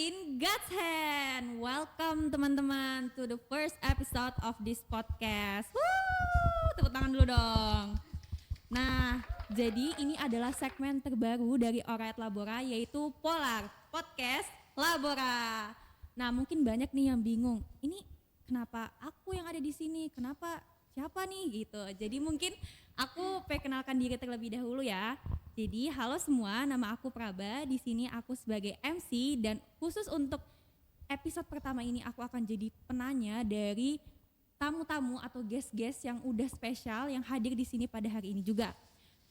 in God's hand. Welcome teman-teman to the first episode of this podcast. Woo, tepuk tangan dulu dong. Nah, jadi ini adalah segmen terbaru dari Alright Labora, yaitu Polar Podcast Labora. Nah, mungkin banyak nih yang bingung. Ini kenapa aku yang ada di sini? Kenapa siapa nih gitu. Jadi mungkin aku perkenalkan diri terlebih dahulu ya. Jadi halo semua, nama aku Praba. Di sini aku sebagai MC dan khusus untuk episode pertama ini aku akan jadi penanya dari tamu-tamu atau guest-guest yang udah spesial yang hadir di sini pada hari ini juga.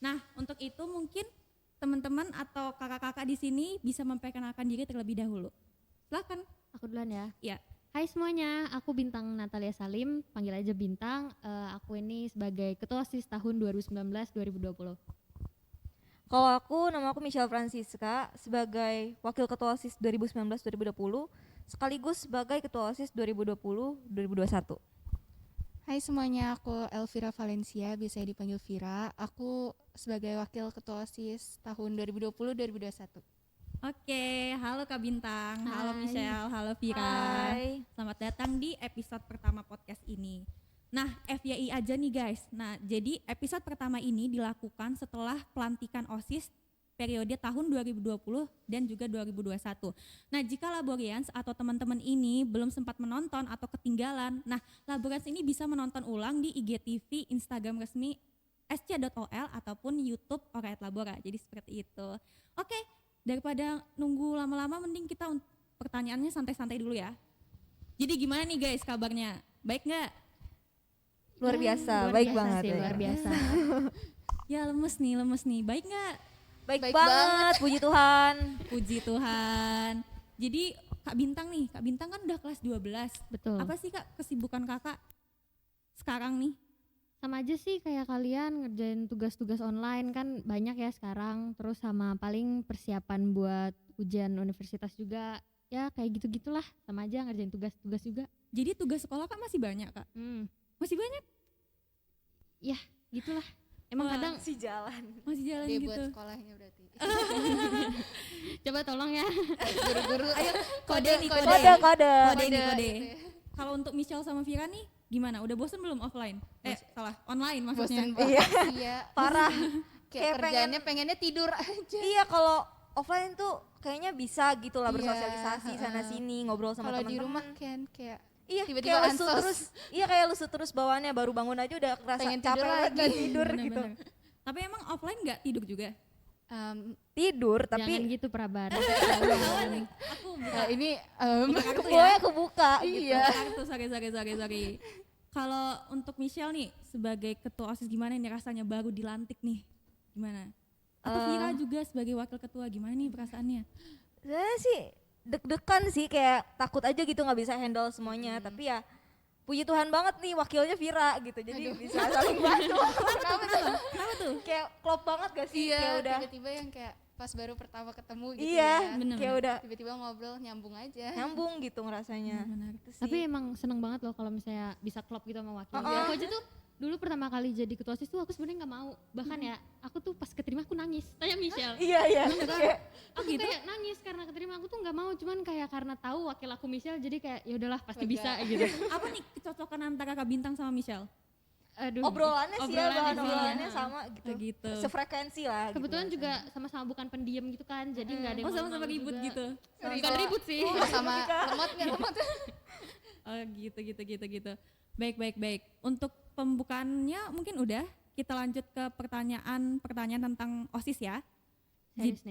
Nah, untuk itu mungkin teman-teman atau kakak-kakak di sini bisa memperkenalkan diri terlebih dahulu. Silakan. Aku duluan ya. Ya. Hai semuanya, aku Bintang Natalia Salim, panggil aja Bintang. Aku ini sebagai Ketua OSIS tahun 2019-2020. Kalau aku, nama aku Michelle Francisca sebagai Wakil Ketua OSIS 2019-2020 sekaligus sebagai Ketua OSIS 2020-2021. Hai semuanya, aku Elvira Valencia, biasa dipanggil Vira. Aku sebagai Wakil Ketua OSIS tahun 2020-2021. Oke, halo Kak Bintang, halo Hai. Michelle, halo Vira. Hai. Selamat datang di episode pertama podcast ini. Nah, FYI aja nih guys. Nah, jadi episode pertama ini dilakukan setelah pelantikan OSIS periode tahun 2020 dan juga 2021. Nah, jika Laborians atau teman-teman ini belum sempat menonton atau ketinggalan, nah Laborians ini bisa menonton ulang di IGTV, Instagram resmi sc.ol ataupun YouTube Alright Labora. Jadi seperti itu. Oke, daripada nunggu lama-lama mending kita pertanyaannya santai-santai dulu ya. Jadi gimana nih guys kabarnya? Baik nggak? Luar biasa, Luar baik biasa banget. sih, ya. luar biasa. Ya lemes nih. Baik nggak? Baik, Baik banget, puji Tuhan. Puji Tuhan. Jadi Kak Bintang nih, Kak Bintang kan udah kelas 12. Betul. Apa sih Kak kesibukan Kakak sekarang nih? Sama aja sih kayak kalian ngerjain tugas-tugas online kan banyak ya sekarang. Terus sama paling persiapan buat ujian universitas juga. Ya kayak gitu-gitulah, sama aja ngerjain tugas-tugas juga. Jadi tugas sekolah Kak masih banyak Kak? Masih banyak? Ya gitulah. Emang Wah. kadang Si jalan. Masih jalan Dia gitu? buat sekolahnya berarti. coba tolong ya. Guru-guru. Ayo kode nih kode. Kode. Kode nih Kode, kode. gitu ya. Kalau untuk Michelle sama Vira nih gimana? Udah bosen belum offline? Salah, online maksudnya. Bosen banget. Iya. Parah. Kayak Kayak kerjaannya pengennya tidur aja. Iya, kalau offline tuh kayaknya bisa gitu lah Iya, bersosialisasi sana sini, ngobrol sama Kalau teman-teman. di rumah kan kayak Iya, tiba-tiba kayak lesu ansos. terus. Iya, kayak lesu terus bawaannya, baru bangun aja udah kerasa Pengen capek tidur lagi lagi. tidur gitu. Bener-bener. Tapi emang offline nggak tidur juga? Tidur Jangan tapi gitu Prabar. Kawan nih, aku buka ini kartu gue ya. kebuka gitu. iya. Kartu, sorry. Kalau untuk Michelle nih sebagai ketua OSIS gimana nih rasanya baru dilantik nih? Gimana? Atau Vira juga sebagai wakil ketua gimana nih perasaannya? Saya sih deg-degan sih, kayak takut aja gitu nggak bisa handle semuanya, tapi ya puji Tuhan banget nih wakilnya Vira gitu, jadi bisa saling bantu. Kenapa tuh? Kayak klop banget gak sih? Iya, Kayak udah tiba-tiba yang kayak pas baru pertama ketemu gitu iya, ya. Bener-bener. kayak udah Tiba-tiba ngobrol nyambung aja. nyambung gitu ngerasanya. Benar. Itu sih. Tapi emang seneng banget loh kalau misalnya bisa klop gitu sama wakil. Oh, Aku aja tuh dulu pertama kali jadi ketua OSIS tuh aku sebenarnya nggak mau. Bahkan ya aku tuh pas keterima aku nangis. Tanya Michelle. iya. Kayak, Aku kayak nangis karena keterima, aku tuh nggak mau, cuman kayak karena tahu wakil aku Michelle jadi kayak ya udahlah pasti Lega. bisa gitu. Apa nih kecocokan antara Kak Bintang sama Michelle? Aduh. obrolannya sih ya, Obrolannya bahan sih, obrolannya ya. sama gitu. Gitu. Sefrekuensi lah. Kebetulan gitu juga sama-sama bukan pendiam gitu kan, jadi nggak ada yang Oh sama-sama malu-malu ribut juga. gitu? Bukan ribut sih. Sama lemot nggak lemot? Oh gitu. Baik. Untuk pembukaannya mungkin udah, kita lanjut ke pertanyaan tentang OSIS ya. Serius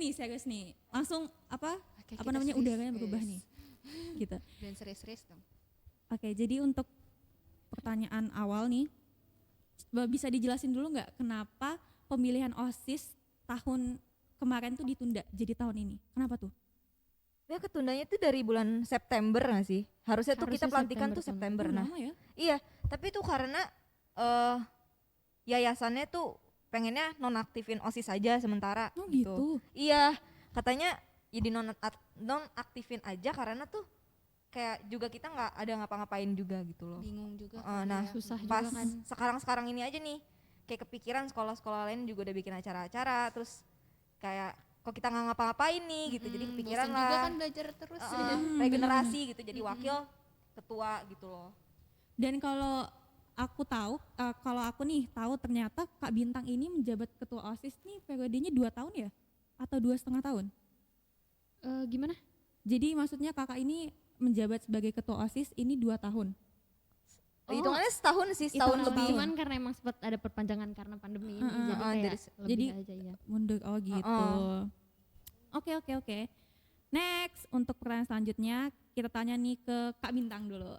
nih. Serius nih. Langsung apa Oke, apa kita namanya serius, udaranya berubah guys. nih. Gitu. Dan serius-serius dong. Oke, jadi untuk pertanyaan awal nih, bisa dijelasin dulu nggak kenapa pemilihan OSIS tahun kemarin tuh ditunda jadi tahun ini? Kenapa tuh? Ya ketundanya tuh dari bulan September gak sih? Harusnya tuh kita Harusnya pelantikan September tuh tahun. September. Nah, Lama ya? iya, tapi itu karena yayasannya tuh pengennya nonaktifin OSIS aja sementara. Oh gitu. Iya, katanya jadi nonaktifin aja karena tuh kayak juga kita nggak ada ngapa-ngapain juga gitu loh. Bingung juga. Nah, ya. Susah pas juga kan. sekarang ini aja nih kayak kepikiran sekolah-sekolah lain juga udah bikin acara-acara, terus kayak kok kita nggak ngapa-ngapain nih gitu. Jadi kepikiran bosan juga lah kan belajar terus. regenerasi gitu, jadi wakil ketua gitu loh. Dan kalau aku tahu, kalau aku nih tahu ternyata Kak Bintang ini menjabat ketua OSIS nih periodenya 2 tahun ya? Atau 2,5 tahun? Gimana? Jadi maksudnya kakak ini menjabat sebagai ketua OSIS ini 2 tahun? Hitungannya setahun sih, setahun Hitungan lebih. Cuman karena emang sempat ada perpanjangan karena pandemi ini, jadi kayak lebih jadi aja ya. mundur, oh gitu. Oke. Next, untuk pertanyaan selanjutnya kita tanya nih ke Kak Bintang dulu.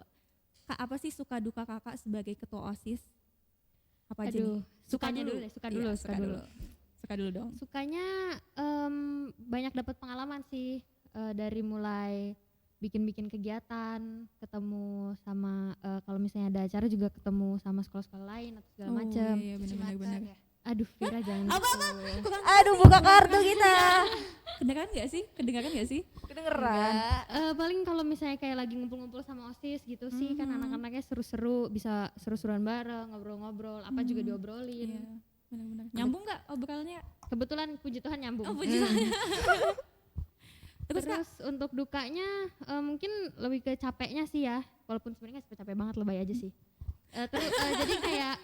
Kak, apa sih suka duka kakak sebagai ketua OSIS? Apa aja nih? Sukanya dulu deh, suka dulu. Suka dulu dong. Sukanya banyak dapat pengalaman sih, dari mulai bikin kegiatan, ketemu sama kalau misalnya ada acara juga ketemu sama sekolah-sekolah lain atau segala macam. Iya, benar. Ya. Aduh, Vira jangan Apa? gitu. Aduh, buka kartu kita. Kedengaran gak sih? Kedengeran. Paling kalau misalnya kayak lagi ngumpul-ngumpul sama OSIS gitu sih, kan anak-anaknya seru-seru, bisa seru-seruan bareng, ngobrol-ngobrol, apa juga diobrolin. Iya, benar. Nyambung gak obrolannya? Kebetulan puji Tuhan nyambung. Oh, puji Tuhan. Terus Kak, untuk dukanya mungkin lebih ke capeknya sih ya, walaupun sebenarnya nggak capek banget, lebay aja sih. Jadi kayak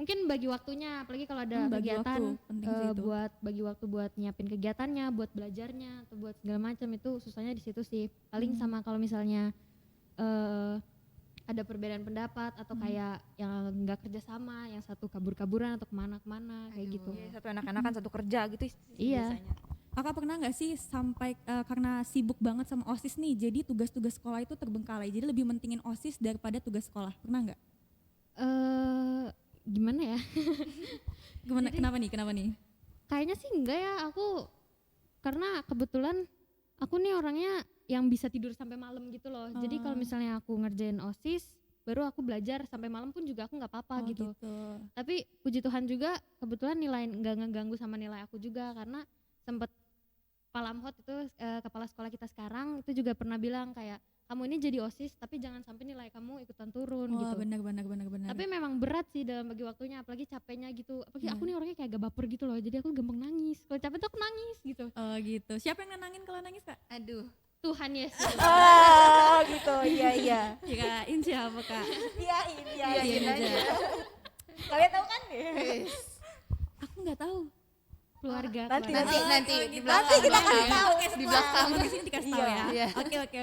mungkin bagi waktunya, apalagi kalau ada bagi kegiatan, waktu, penting sih itu. buat bagi waktu buat nyiapin kegiatannya, buat belajarnya atau buat segala macam, itu susahnya di situ sih. Paling sama kalau misalnya ada perbedaan pendapat atau kayak yang nggak kerja sama, yang satu kabur-kaburan atau kemana-kemana kayak gitu. Iya, satu anak-anakan satu kerja gitu sih Iya. biasanya. kakak pernah nggak sih sampai karena sibuk banget sama OSIS nih, jadi tugas-tugas sekolah itu terbengkalai, jadi lebih mentingin OSIS daripada tugas sekolah, pernah nggak? Gimana ya? Kenapa nih? Kayaknya sih enggak ya, aku karena kebetulan aku nih orangnya yang bisa tidur sampai malam gitu loh. Jadi kalau misalnya aku ngerjain OSIS, baru aku belajar sampai malam pun juga aku nggak apa-apa gitu. Tapi puji Tuhan juga kebetulan nilai nggak ngeganggu sama nilai aku juga, karena sempet Palamhot itu kepala sekolah kita sekarang itu juga pernah bilang kayak, kamu ini jadi OSIS tapi jangan sampai nilai kamu ikutan turun gitu. Benar. Tapi memang berat sih dalam bagi waktunya, apalagi capeknya gitu. Apalagi aku nih orangnya kayak agak baper gitu loh, jadi aku gampang nangis. Kalau capek tuh aku nangis gitu. Oh gitu. Siapa yang nenangin kalau nangis Kak? Aduh. Tuhan Yesus. Oh gitu, iya. Kirain siapa Kak? Iyain aja. Kalian tahu kan? Aku nggak tahu. Keluarga. Nanti Nanti di Nanti kita kasih tahu. Di belakang. Di sini dikasih tahu ya. Iya.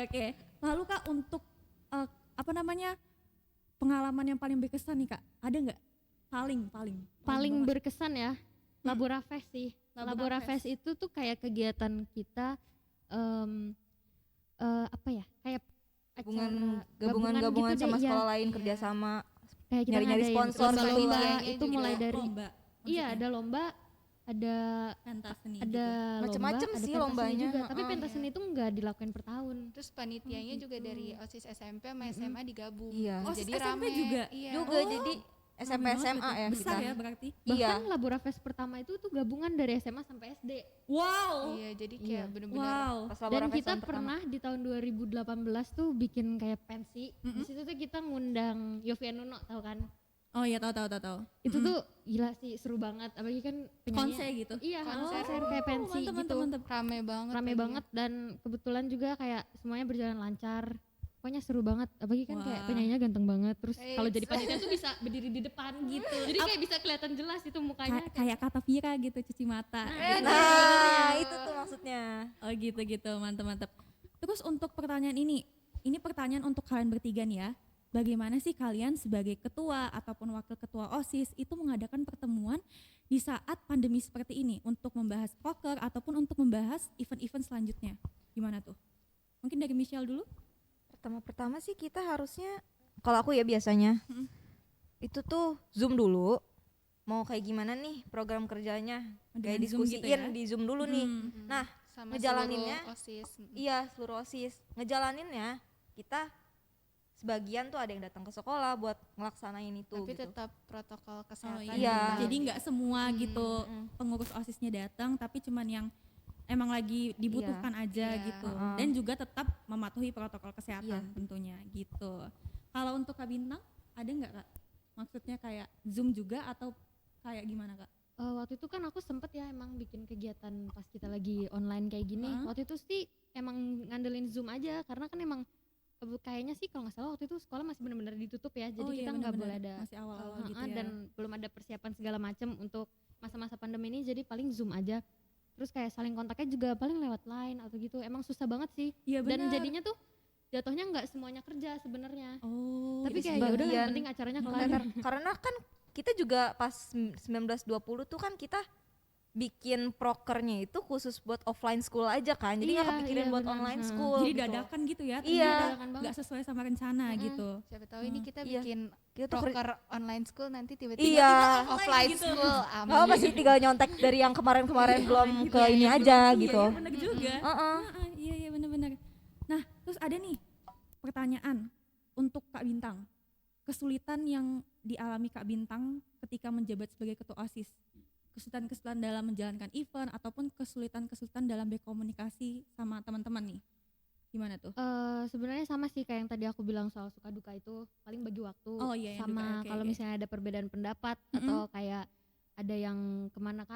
Oke. Lalu Kak, untuk pengalaman yang paling berkesan nih Kak, ada nggak? Paling Paling banget. berkesan ya Laborafest sih. Laborafest itu tuh kayak kegiatan kita kayak Gabungan gitu sama deh, sekolah iya. lain, kerjasama. Kayak kita Nyari-nyari ngadain sponsor, lomba-lomba kayak itu gitu mulai ya. dari Lomba. iya, ada lomba, ada Pentas seni. ada Macem-macem lomba, sih ada pentas seni lombanya. juga. Tapi Heeh. pentas seni itu enggak dilakuin per tahun. Terus panitianya juga dari OSIS SMP sama SMA digabung. Iya. OSIS Jadi SMP rame juga? Iya. Juga jadi SMP Rame banget SMA itu. ya Besar kita. ya berarti. Iya. Bahkan Laborafest pertama itu tuh gabungan dari SMA sampai SD. Wow. Iya, jadi Iya. kayak bener-bener Wow. Pas Dan Laborafest kita tahun pertama. pernah di tahun 2018 tuh bikin kayak pensi. Di situ tuh kita ngundang Yofi Nuno, tahu kan? Oh iya, tahu. Itu tuh gila sih, seru banget. Apalagi kan penyanyi. Konser gitu. Iya, Konser. konser kayak pensi mantep. rame banget. Rame lagi. banget, dan kebetulan juga kayak semuanya berjalan lancar. Pokoknya seru banget. Apalagi kan kayak Wah. penyanyinya ganteng banget. Terus Eits. kalau jadi panitia tuh bisa berdiri di depan gitu. Jadi kayak bisa kelihatan jelas itu mukanya. Kayak kata Vira gitu, cuci mata. Nah, itu tuh maksudnya. Oh gitu, mantep. Terus untuk pertanyaan ini pertanyaan untuk kalian bertiga nih ya. Bagaimana sih kalian sebagai ketua ataupun wakil ketua OSIS itu mengadakan pertemuan di saat pandemi seperti ini untuk membahas poker ataupun untuk membahas event-event selanjutnya? Gimana tuh? Mungkin dari Michelle dulu? Pertama sih kita harusnya, kalau aku ya biasanya itu tuh Zoom dulu. Mau kayak gimana nih program kerjanya? Kayak Dengan Zoom diskusiin gitu ya? di Zoom dulu nih. Nah, Sama ngejalaninnya seluruh OSIS. iya seluruh OSIS. Ngejalaninnya kita sebagian tuh ada yang datang ke sekolah buat ngelaksanain itu Tapi gitu. tetap protokol kesehatan. Iya. Jadi nggak semua gitu pengurus OSISnya datang, tapi cuman yang emang lagi dibutuhkan aja Iya. gitu. Dan juga tetap mematuhi protokol kesehatan Iya. tentunya gitu. Kalau untuk Kak Bintang ada nggak Kak? Maksudnya kayak Zoom juga atau kayak gimana Kak? Waktu itu kan aku sempet ya emang bikin kegiatan pas kita lagi online kayak gini. Heeh. Waktu itu sih emang ngandelin Zoom aja karena kan emang kayaknya sih kalau nggak salah waktu itu sekolah masih benar-benar ditutup ya. Jadi Oh iya, kita nggak boleh bener-bener. ada Masih awal-awal heeh, gitu ya. dan belum ada persiapan segala macam untuk masa-masa pandemi ini. Jadi paling Zoom aja. Terus kayak saling kontaknya juga paling lewat line atau gitu. Emang susah banget sih. Iya Dan bener. jadinya tuh jatuhnya nggak semuanya kerja sebenarnya. Oh, Tapi jadi kayak ya udah sebagian. yang penting acaranya kelar. Karena kan kita juga pas 1920 tuh kan kita bikin prokernya itu khusus buat offline school aja kan, jadi nggak Iya, kepikirin iya buat benar. online Heeh. school jadi gitu. dadakan gitu ya. Iya. Dadakan banget. Nggak sesuai sama rencana gitu. Siapa tahu ini kita Iya. bikin Kita tuh proker online school nanti tiba-tiba Iya. offline gitu. school. nggak apa sih, tinggal nyontek dari yang kemarin-kemarin belum Gitu ke ya, ini yang aja belum- gitu. Iya, bener juga. Heeh. Iya iya bener-bener. Nah terus ada nih pertanyaan untuk Kak Bintang. Kesulitan yang dialami Kak Bintang ketika menjabat sebagai ketua OSIS. Kesulitan-kesulitan dalam menjalankan event ataupun kesulitan-kesulitan dalam berkomunikasi sama teman-teman nih. Gimana tuh? Sebenarnya sama sih kayak yang tadi aku bilang soal suka duka itu paling bagi waktu. Oh iya, yang sama duka, oke, kalau oke. misalnya ada perbedaan pendapat Mm-mm. atau kayak ada yang kemana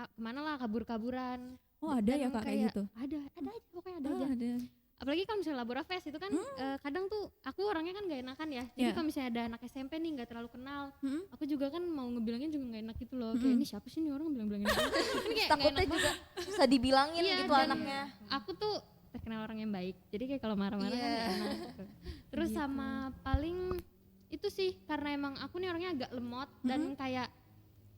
lah kabur-kaburan. Oh ada ya Dan Kak kayak gitu? Ada aja pokoknya ada Oh, aja. ada. Apalagi kalau misalnya Labora Fest itu kan kadang tuh aku orangnya kan gak enakan ya. Jadi Iya. kalau misalnya ada anak SMP nih gak terlalu kenal, Mm-mm. aku juga kan mau ngebilangin juga gak enak gitu loh. Kayak Mm-mm. ini siapa sih nih orang bilang-bilangin aku. Ini kayak nggak Takutnya enak juga banget. susah dibilangin Iya, gitu dan anaknya. Aku tuh terkenal orang yang baik. Jadi kayak kalau marah-marah kan Iya. gak enak gitu. Terus Gitu. sama paling itu sih karena emang aku nih orangnya agak lemot dan kayak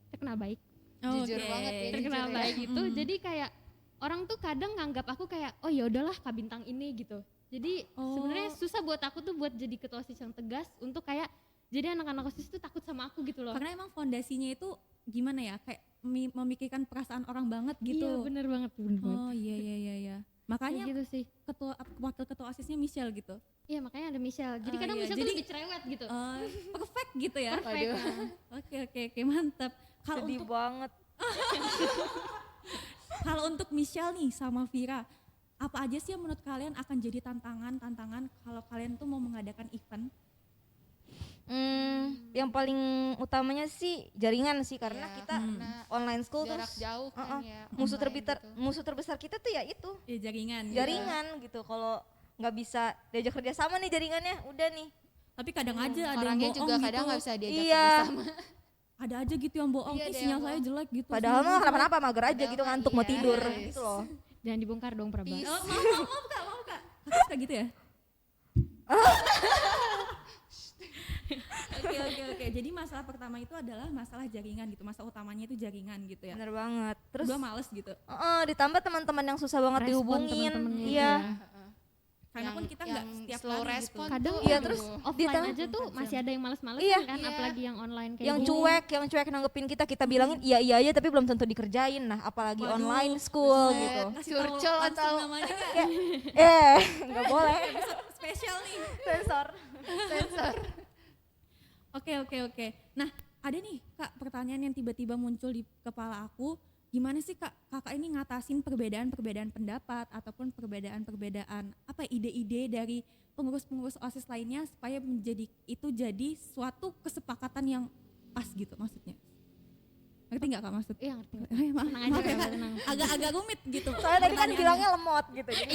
terkenal baik. Jujur Oke. banget ya, Terkenal jujur ya. baik gitu. Jadi kayak orang tuh kadang nganggap aku kayak oh ya udahlah Kak Bintang ini gitu. Jadi Oh. sebenarnya susah buat aku tuh buat jadi ketua OSIS yang tegas untuk kayak jadi anak-anak OSIS tuh takut sama aku gitu loh. Karena emang fondasinya itu gimana ya, kayak memikirkan perasaan orang banget gitu. Iya bener banget. Oh iya iya iya iya. Kayak Makanya gitu sih. wakil ketua OSISnya Michelle gitu. Iya makanya ada Michelle. Jadi Oh, kadang iya. Michelle Jadi- tuh lebih cerewet gitu. Perfect gitu ya. Perfect. Oke mantap. Kalau Sedih untuk banget. Michelle nih sama Vira, apa aja sih yang menurut kalian akan jadi tantangan kalau kalian tuh mau mengadakan event? Yang paling utamanya sih jaringan sih, karena Iya, kita karena online school jarak terus jauh kan ya. musuh online gitu. musuh terbesar kita tuh ya itu Ya jaringan. gitu. jaringan gitu. Kalau nggak bisa diajak kerja sama nih jaringannya, udah nih. Tapi kadang aja ada yang Orangnya bohong juga gitu. kadang nggak bisa diajak Iya. kerjasama. Ada aja gitu yang bohong. Iya, ada Sinyal yang saya bohong. jelek gitu. Padahal sinyal mah saya kenapa-napa mager aja Padahal gitu, mah ngantuk mau iya. tidur Yes. gitu loh. Jangan dibongkar dong Prabas. Peace. jelek. Maaf kak. Kakak suka gitu ya? Oke. Jadi masalah pertama itu adalah masalah jaringan gitu. Masalah utamanya itu jaringan gitu ya. Bener banget. Terus Gua males gitu. ditambah teman-teman yang susah banget Respon dihubungin. temen-temennya Iya. Karena pun kita nggak yang setiap slow kali respon gitu. Kadang tuh, Iya, aduh. terus Offline ditambah aja tuh masih ada yang males-males Iya. kan, Iya. apalagi yang online kayak yang gini. cuek nanggepin kita bilangin iya aja tapi belum tentu dikerjain. Nah, apalagi Waduh, online school buset. gitu. Kasih tahu Curcol langsung atau- namanya Kak. Nggak boleh. Spesial nih. Sensor. Sensor. Oke. Nah, ada nih Kak pertanyaan yang tiba-tiba muncul di kepala aku. Gimana sih kakak ini ngatasin perbedaan-perbedaan pendapat ataupun perbedaan-perbedaan ide-ide dari pengurus-pengurus OSIS lainnya supaya jadi suatu kesepakatan yang pas gitu maksudnya. Ngerti nggak Kak maksud? Iya ngerti. Maaf, Tenang aja, maaf ya, Kak, Kak. tenang. Agak rumit gitu. Soalnya tadi kan pertanyaannya. bilangnya lemot gitu. Jadi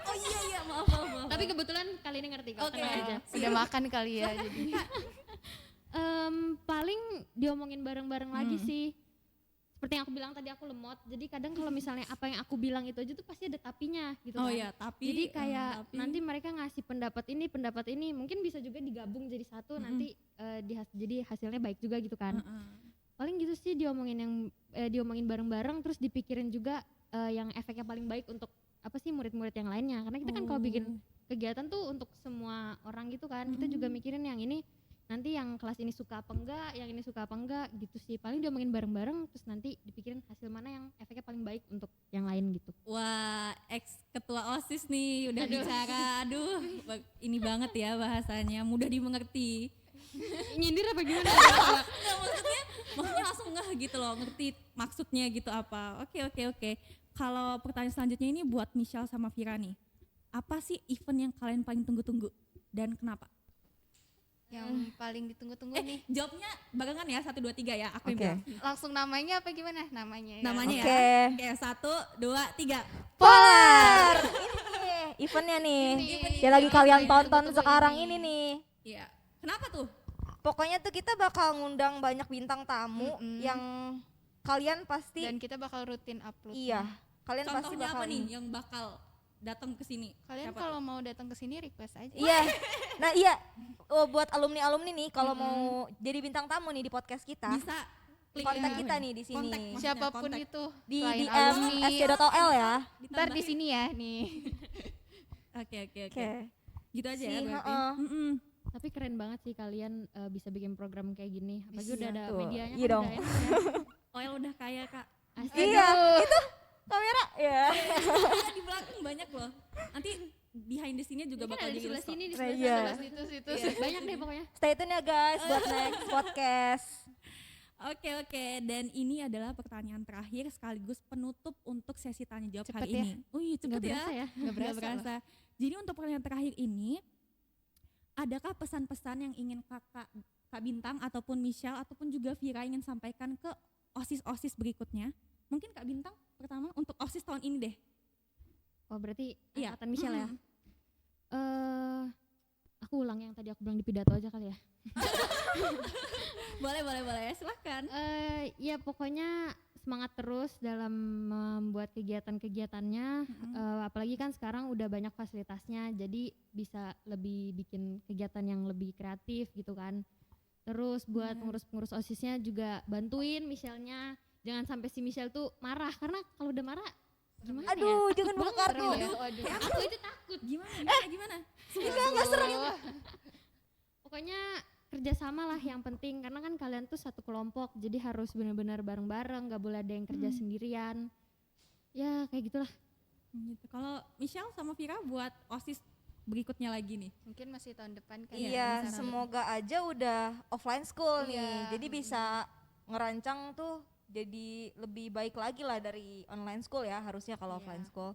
Oh iya maaf. Tapi kebetulan kali ini ngerti kok, Oke. tenang aja. Sudah makan kali ya jadi. Paling diomongin bareng-bareng lagi sih. Seperti yang aku bilang tadi aku lemot. Jadi kadang kalau misalnya apa yang aku bilang itu aja tuh pasti ada tapinya gitu Oh kan. iya, tapi Jadi kayak tapi- nanti mereka ngasih pendapat ini mungkin bisa juga digabung jadi satu nanti jadi hasilnya baik juga gitu kan. Heeh. Paling gitu sih diomongin bareng-bareng terus dipikirin juga yang efeknya paling baik untuk apa sih murid-murid yang lainnya. Karena kita kan kalau bikin kegiatan tuh untuk semua orang gitu kan. Kita juga mikirin yang ini nanti yang kelas ini suka apa enggak, yang ini suka apa enggak gitu sih. Paling diomongin bareng-bareng terus nanti dipikirin hasil mana yang efeknya paling baik untuk yang lain gitu. Wah, ex ketua OSIS nih udah bicara. Aduh, ini banget ya bahasanya, mudah dimengerti. Nyindir apa gimana? Enggak, maksudnya langsung ngeh gitu loh, ngerti maksudnya gitu apa. Oke. Kalau pertanyaan selanjutnya ini buat Michelle sama Vira nih. Apa sih event yang kalian paling tunggu-tunggu dan kenapa? Yang paling ditunggu-tunggu nih. Jawabnya barengan ya, 1, 2, 3 ya, aku yang Oke. bilang. Langsung namanya apa gimana? Namanya ya. Namanya Oke. ya. Oke, 1, 2, 3. Polar. Ini nih eventnya nih. Ini. Yang lagi kalian Yang tonton ditunggu-tunggu sekarang ini. ini nih. Iya. Kenapa tuh? Pokoknya tuh kita bakal ngundang banyak bintang tamu yang kalian pasti Dan kita bakal rutin upload. iya, kalian pasti Contohnya bakal apa nih yang bakal datang ke sini? Kalian Siapa kalau mau datang ke sini request aja. Iya. Nah, iya. Oh, buat alumni-alumni nih kalau mau jadi bintang tamu nih di podcast kita, bisa klik kontak ya. kita nih di sini. Kontak, maksudnya Siapapun kontak. itu. Di selain DM alumni. fc.ol ya. Ntar di Ditambahin. sini ya nih. Oke. Oke. Gitu aja ya Si, berarti. heeh. Mm-mm. Tapi keren banget sih kalian bisa bikin program kayak gini. Apalagi Bisa udah ada tuh. medianya Iya kan dong. udah enak ya. Oil udah kaya Kak. Asik. Iya, Aduh. itu kamera ya. Di belakang banyak loh. Nanti behind the scene-nya juga Ini kan bakal ada di di sebelah reels kok. sini, di sebelah Iya. sana, sebelah situ. Banyak deh pokoknya. Stay tune ya guys buat next podcast. Oke, dan ini adalah pertanyaan terakhir sekaligus penutup untuk sesi tanya jawab Cepet hari ya? ini. Oh iya, cepet Nggak ya. berasa ya. Nggak Nggak berasa. Jadi untuk pertanyaan terakhir ini, adakah pesan-pesan yang ingin Kak Bintang ataupun Michelle ataupun juga Vira ingin sampaikan ke OSIS-OSIS berikutnya? Mungkin Kak Bintang pertama untuk OSIS tahun ini deh. Oh berarti Iya. angkatan Michelle ya. Mm-mm. Aku ulang yang tadi aku bilang di pidato aja kali ya. Boleh, silahkan. Ya pokoknya semangat terus dalam membuat kegiatan-kegiatannya. Apalagi kan sekarang udah banyak fasilitasnya, jadi bisa lebih bikin kegiatan yang lebih kreatif gitu kan. Terus buat pengurus-pengurus OSISnya juga bantuin Michelle-nya. Jangan sampai si Michelle tuh marah, karena kalau udah marah gimana ya? Aduh, Takut jangan buka banget kartu. gitu. Aku itu takut. Gimana? Enggak seru. Pokoknya kerjasama lah yang penting, karena kan kalian tuh satu kelompok, jadi harus benar-benar bareng-bareng, gak boleh ada yang kerja sendirian. Ya kayak gitulah. Gitu. Kalau Michelle sama Vira buat OSIS berikutnya lagi nih. Mungkin masih tahun depan kan. Iya, ya, semoga aja udah offline school nih. Iya. Jadi bisa ngerancang tuh jadi lebih baik lagi lah dari online school ya, harusnya kalau Iya. offline school.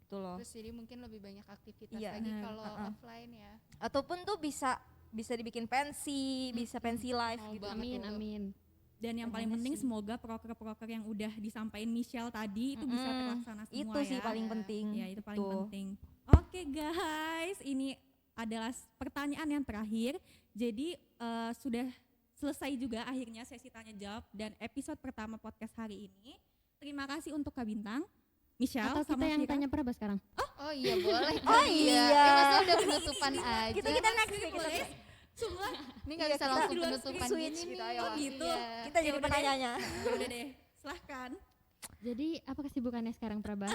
Itu loh. Terus jadi mungkin lebih banyak aktivitas Iya. lagi Nah, kalau offline ya. Ataupun tuh bisa dibikin pensi, bisa pensi live Mau gitu. banget. Amin, Betul. amin. Dan yang paling penting semoga proker-proker yang udah disampaikan Michelle tadi itu bisa terlaksana semua Itu sih ya. paling penting. Ya, itu paling Tuh. penting. Oke guys, ini adalah pertanyaan yang terakhir. Jadi sudah selesai juga akhirnya sesi tanya jawab dan episode pertama podcast hari ini. Terima kasih untuk Kak Bintang, Michelle Atau sama kita yang Vira. tanya Praba sekarang. Oh iya boleh. Oh iya. Ya, masa udah penutupan aja. Kita next nih, kita Boleh? next. Semua Ini nggak Iya, bisa kita langsung di luar penutupan switch gini gitu, nih. ayo. Oh gitu. Iya. Kita jadi udah deh. penanyanya. udah deh, silahkan. Jadi apa kesibukannya sekarang Praba?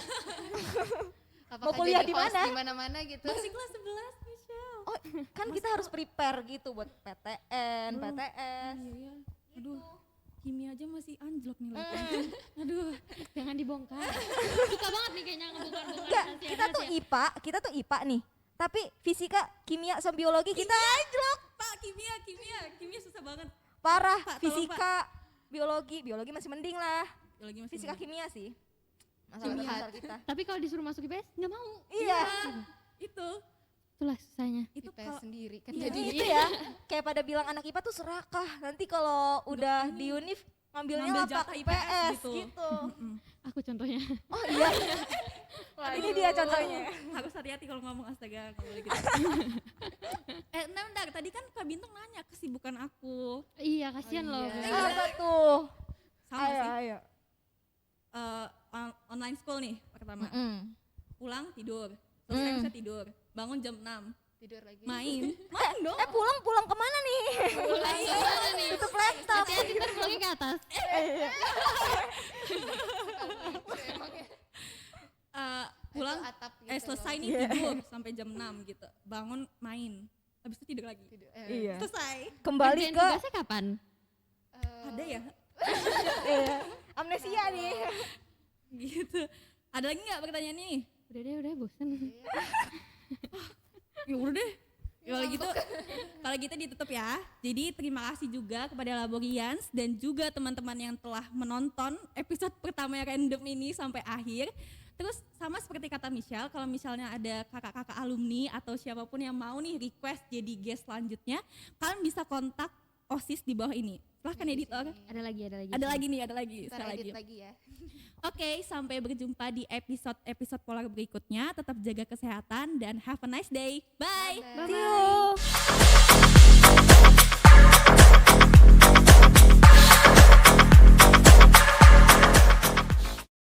Apakah Mau kuliah jadi di host mana? di mana-mana gitu? Masih kelas 11 Michelle. Oh, kan kita harus prepare gitu buat PTN, PTS. Iya. Aduh, kimia aja masih anjlok nih lagi. Aduh. Jangan dibongkar. Suka banget nih kayaknya ngebongkar-bongkar Enggak, rahasia-rahasia. kita tuh IPA nih. Tapi fisika, kimia, sama biologi kita anjlok. Pak, kimia susah banget. Parah, Pak, tolong, fisika, biologi masih mending lah. Biologi masih Fisika, mending. kimia sih. Masalah Kimia. besar kita. Tapi kalau disuruh masuk IPS nggak mau. Iya. Itu Itulah susahnya. itu IPS kalau sendiri kan Iya. jadi Itu ya, kayak pada bilang anak IPA tuh serakah. Nanti kalau udah di univ ngambilnya Ngambil lapak jatah IPS gitu. gitu. Aku contohnya. Oh iya. Ini dia contohnya. harus hati-hati kalau ngomong astaga kalau boleh gitu. Bentar, tadi kan Kak Bintang nanya kesibukan aku. Iya kasihan Oh, loh. iya. Apa tuh? Sama Ayo, sih. ayo. Online school nih pertama. Mm. Pulang tidur. Selesai bisa tidur. Bangun jam 6. tidur lagi. Main. Main dong. Pulang kemana nih? Pulang kemana nih? Tutup laptop. Hati-hati ntar pulangnya ke atas. Emang ya. Pulang Itu atap gitu selesai loh. nih tidur sampai jam 6 gitu. Bangun main. Habis itu tidur lagi. Iya. Selesai. Kembali Kerjain ke tugasnya kapan? Ada ya? iya. Amnesia nih. Gitu. Ada lagi nggak pertanyaan nih? Udah bosen. Ya udah deh. Kalau gitu ditutup ya. Jadi terima kasih juga kepada Laborians dan juga teman-teman yang telah menonton episode pertama Random ini sampai akhir. Terus sama seperti kata Michelle, kalau misalnya ada kakak-kakak alumni atau siapapun yang mau nih request jadi guest selanjutnya, kalian bisa kontak OSIS di bawah ini. Silahkan editor. Ada lagi. Ada lagi nih, ada lagi. Kita sekali edit lagi. lagi ya. Oke, sampai berjumpa di episode Polar berikutnya. Tetap jaga kesehatan dan have a nice day. Bye. Bye-bye. See you.